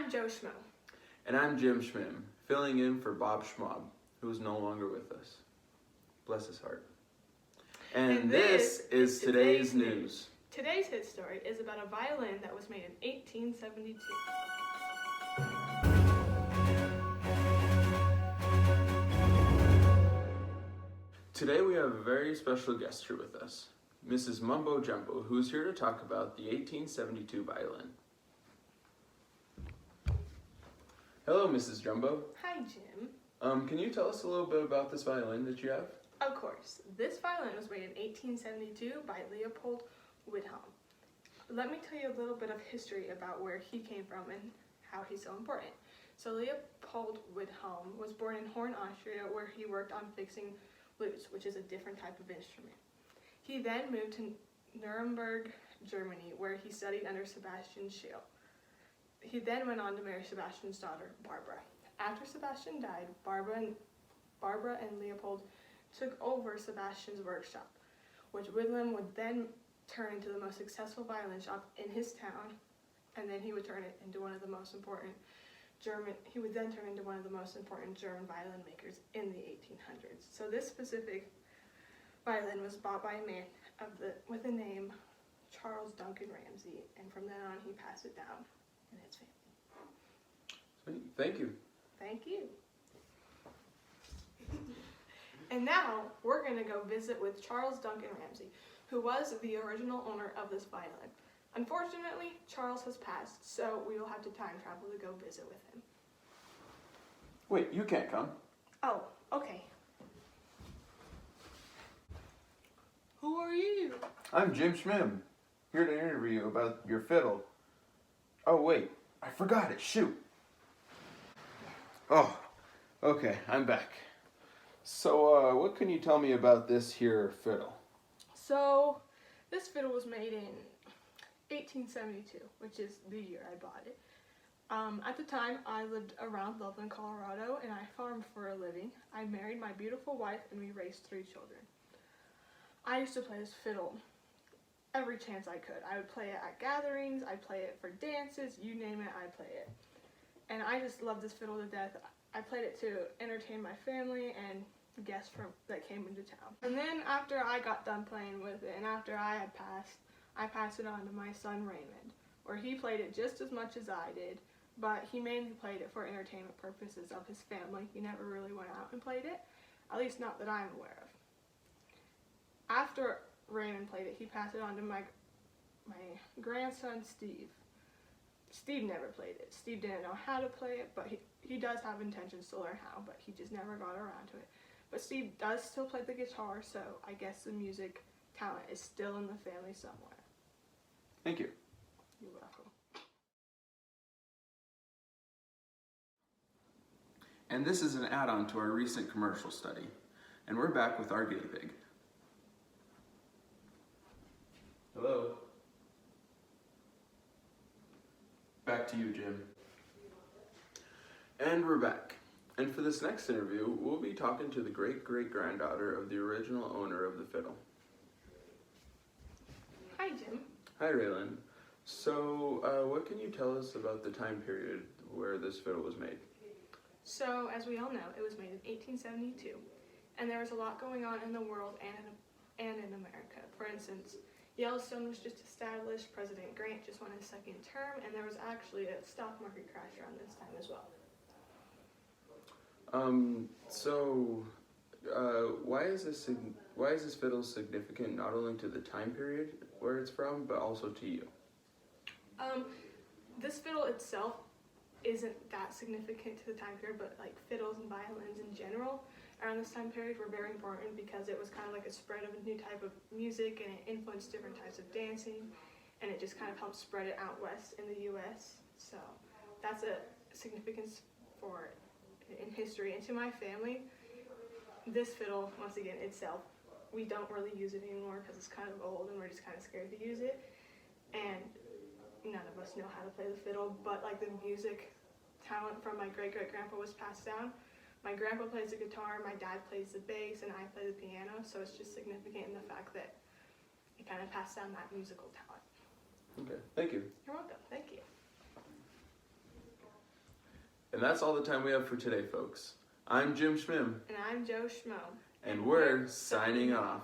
I'm Joe Schmo. And I'm Jim Schmim, filling in for Bob Schmob, who is no longer with us. Bless his heart. And this is today's news. Today's hit story is about a violin that was made in 1872. Today we have a very special guest here with us, Mrs. Mumbo Jumbo, who is here to talk about the 1872 violin. Hello, Mrs. Jumbo. Hi, Jim. Can you tell us a little bit about this violin that you have? Of course. This violin was made in 1872 by Leopold Wilhelm. Let me tell you a little bit of history about where he came from and how he's so important. So Leopold Wilhelm was born in Horn, Austria, where he worked on fixing lutes, which is a different type of instrument. He then moved to Nuremberg, Germany, where he studied under Sebastian Schiele. He then went on to marry Sebastian's daughter, Barbara. After Sebastian died, Barbara and Leopold took over Sebastian's workshop, which Wilhelm would then turn into the most successful violin shop in his town, and then he would turn it into one of the most important German violin makers in the 1800s. So this specific violin was bought by a man with the name Charles Duncan Ramsey, and from then on he passed it down in his family. Sweet. Thank you. Thank you. And now we're going to go visit with Charles Duncan Ramsey, who was the original owner of this violin. Unfortunately, Charles has passed, so we will have to time travel to go visit with him. Wait, you can't come. Oh, okay. Who are you? I'm Jim Schmim, here to interview you about your fiddle. Oh wait, I forgot it, shoot. Oh, okay, I'm back. So, what can you tell me about this here fiddle? So, this fiddle was made in 1872, which is the year I bought it. At the time, I lived around Loveland, Colorado, and I farmed for a living. I married my beautiful wife, and we raised 3 children. I used to play this fiddle every chance I could. I would play it at gatherings, I'd play it for dances, you name it, I'd play it. And I just loved this fiddle to death. I played it to entertain my family and guests that came into town. And then after I got done playing with it, and after I had passed, I passed it on to my son Raymond, where he played it just as much as I did, but he mainly played it for entertainment purposes of his family. He never really went out and played it, at least not that I'm aware of. After Raymond played it, he passed it on to my grandson Steve. Steve never played it. Steve didn't know how to play it, but he does have intentions to learn how, but he just never got around to it. But Steve does still play the guitar, so I guess the music talent is still in the family somewhere. Thank you. You're welcome. And this is an add-on to our recent commercial study. And we're back with our guinea pig. Hello. Back to you, Jim. And we're back. And for this next interview, we'll be talking to the great-great-granddaughter of the original owner of the fiddle. Hi, Jim. Hi, Raelynn. So, what can you tell us about the time period where this fiddle was made? So, as we all know, it was made in 1872, and there was a lot going on in the world and in America. For instance, Yellowstone was just established, President Grant just won his 2nd term, and there was actually a stock market crash around this time as well. Why is this fiddle significant not only to the time period where it's from, but also to you? This fiddle itself isn't that significant to the time period, but like fiddles and violins in general around this time period were very important because it was kind of like a spread of a new type of music, and it influenced different types of dancing, and it just kind of helped spread it out west in the U.S. So that's a significance for it in history. And to my family, this fiddle, once again, itself, we don't really use it anymore because it's kind of old and we're just kind of scared to use it, and none of us know how to play the fiddle, but like the music talent from my great-great-grandpa was passed down. My grandpa plays the guitar, my dad plays the bass, and I play the piano, so it's just significant in the fact that it kind of passed down that musical talent. Okay, thank you. You're welcome, thank you. that's all the time we have for today, folks. I'm Jim Schmim. And I'm Joe Schmo. And we're signing off.